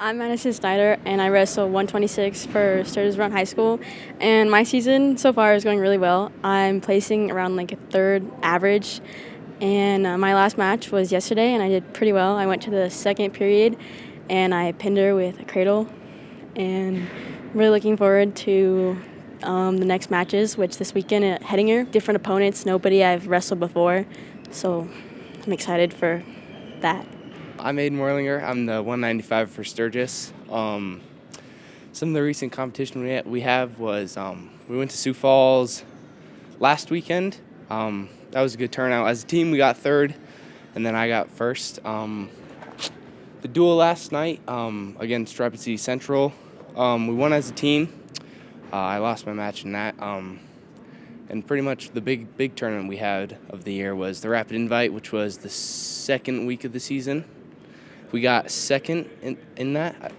I'm Madison Snyder, and I wrestle 126 for Sturgis Run High School. And my season so far is going really well. I'm placing around like a third average. And my last match was yesterday, and I did pretty well. I went to the second period, and I pinned her with a cradle. And I'm really looking forward to the next matches, which this weekend at Hettinger. Different opponents, nobody I've wrestled before. So I'm excited for that. I'm Werlinger. I'm the 195 for Sturgis. Some of the recent competition we have was we went to Sioux Falls last weekend. That was a good turnout. As a team, we got third, and then I got first. The duel last night against Rapid City Central, we won as a team. I lost my match in that. And pretty much the big tournament we had of the year was the Rapid Invite, which was the second week of the season. We got second in that,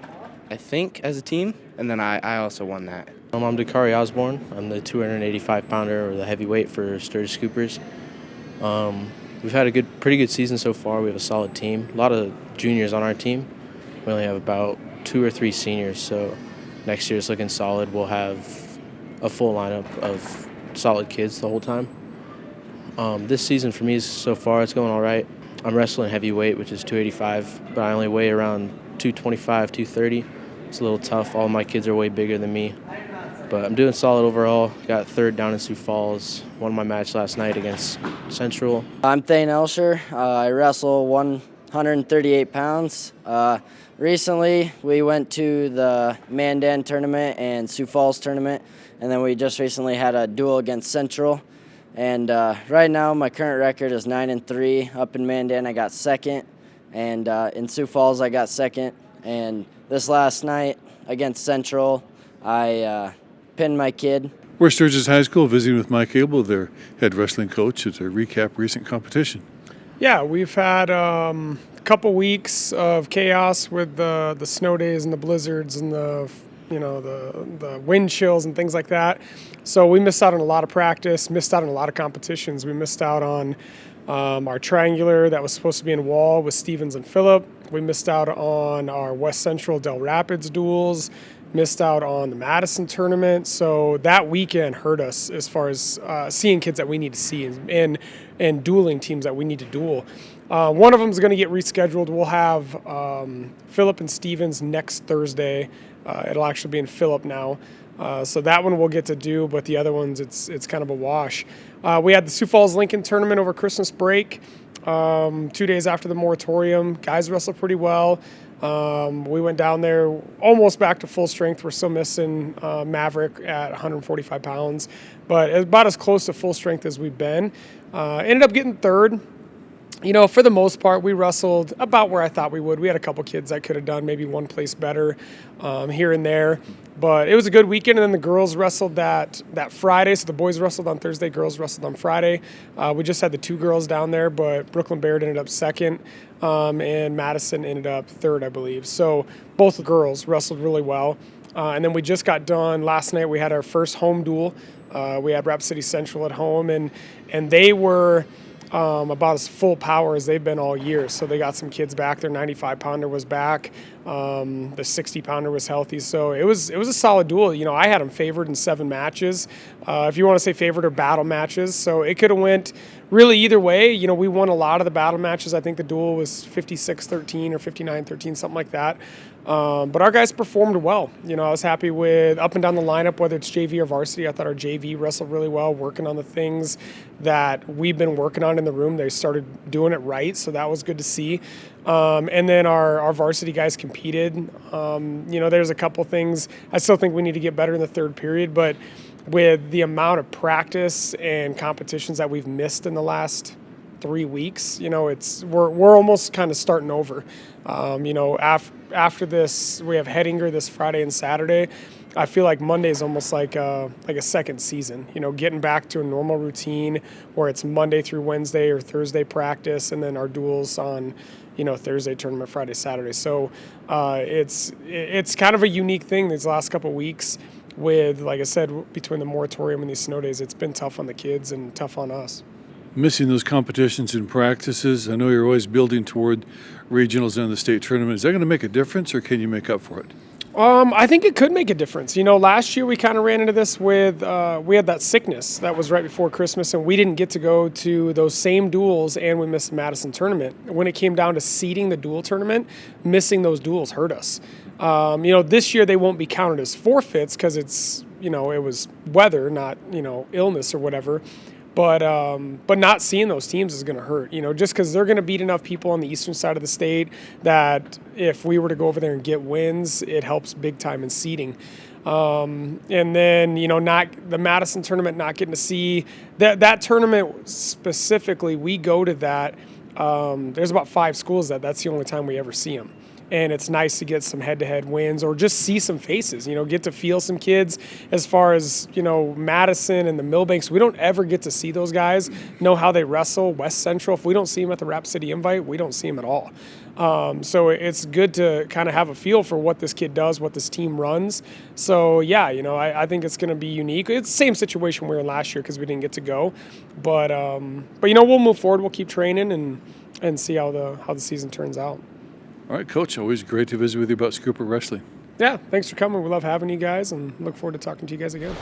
I think, as a team, and then I also won that. I'm Dakari Osborne. I'm the 285-pounder, or the heavyweight for Sturgis Scoopers. We've had a pretty good season so far. We have a solid team. A lot of juniors on our team. We only have about 2 or 3 seniors, so next year is looking solid. We'll have a full lineup of solid kids the whole time. This season for me so far, it's going all right. I'm wrestling heavyweight, which is 285, but I only weigh around 225, 230. It's a little tough. All my kids are way bigger than me, but I'm doing solid overall. Got third down in Sioux Falls. Won my match last night against Central. I'm Osborne Elshere. I wrestle 138 pounds. Recently, we went to the Mandan tournament and Sioux Falls tournament, and then we just recently had a duel against Central. And right now, my current record is 9-3. Up in Mandan, I got second, and in Sioux Falls, I got second. And this last night against Central, I pinned my kid. We're at Sturgis High School visiting with Mike Abell, their head wrestling coach, to recap recent competition. Yeah, we've had a couple weeks of chaos with the snow days and the blizzards and the wind chills and things like that. So we missed out on a lot of practice, missed out on a lot of competitions. We missed out on our triangular that was supposed to be in Wall with Stevens and Phillip. We missed out on our West Central Del Rapids duels, missed out on the Madison tournament. So that weekend hurt us as far as seeing kids that we need to see and dueling teams that we need to duel. One of them is going to get rescheduled. We'll have Phillip and Stevens next Thursday. It'll actually be in Phillip now. So that one we'll get to do, but the other ones, it's kind of a wash. We had the Sioux Falls Lincoln tournament over Christmas break, 2 days after the moratorium. Guys wrestled pretty well. We went down there almost back to full strength. We're still missing Maverick at 145 pounds, but about as close to full strength as we've been. Ended up getting third. You know, for the most part, we wrestled about where I thought we would. We had a couple kids that could have done maybe one place better here and there. But it was a good weekend, and then the girls wrestled that Friday. So the boys wrestled on Thursday, girls wrestled on Friday. We just had the 2 girls down there, but Brooklyn Baird ended up second, and Madison ended up third, I believe. So both girls wrestled really well. And then we just got done last night. We had our first home duel. We had Rapid City Central at home, and they were about as full power as they've been all year. So they got some kids back. Their 95-pounder was back. The 60-pounder was healthy. So it was a solid duel. You know, I had them favored in 7 matches, if you want to say favored or battle matches. So it could have went really either way. You know, we won a lot of the battle matches. I think the duel was 56-13 or 59-13, something like that. But our guys performed well. You know, I was happy with up and down the lineup, whether it's JV or varsity. I thought our JV wrestled really well, working on the things that we've been working on in the room. They started doing it right, so that was good to see. And then our varsity guys competed. You know, there's a couple things I still think we need to get better in the third period, but with the amount of practice and competitions that we've missed in the last 3 weeks, you know, we're almost kind of starting over. You know, after this, we have Hettinger this Friday and Saturday. I feel like Monday is almost like a second season. You know, getting back to a normal routine where it's Monday through Wednesday or Thursday practice, and then our duels on, you know, Thursday tournament, Friday, Saturday. So it's kind of a unique thing these last couple of weeks. With, like I said, between the moratorium and these snow days, it's been tough on the kids and tough on us. Missing those competitions and practices, I know you're always building toward regionals and the state tournament. Is that going to make a difference, or can you make up for it? I think it could make a difference. Last year we kind of ran into this with we had that sickness that was right before Christmas, and we didn't get to go to those same duels, and we missed the Madison tournament. When it came down to seeding the dual tournament, missing those duels hurt us. This year they won't be counted as forfeits because it's it was weather, not illness or whatever. But not seeing those teams is going to hurt, just because they're going to beat enough people on the eastern side of the state that if we were to go over there and get wins, it helps big time in seeding. And then, not the Madison tournament, not getting to see that tournament specifically, we go to that. There's about 5 schools that's the only time we ever see them. And it's nice to get some head-to-head wins or just see some faces, get to feel some kids as far as, Madison and the Millbanks. We don't ever get to see those guys, know how they wrestle. West Central, if we don't see them at the Rap City Invite, we don't see them at all. So it's good to kind of have a feel for what this kid does, what this team runs. So, yeah, I think it's going to be unique. It's the same situation we were in last year because we didn't get to go. But we'll move forward. We'll keep training and see how the season turns out. All right, Coach, always great to visit with you about Scooper Wrestling. Yeah, thanks for coming. We love having you guys and look forward to talking to you guys again.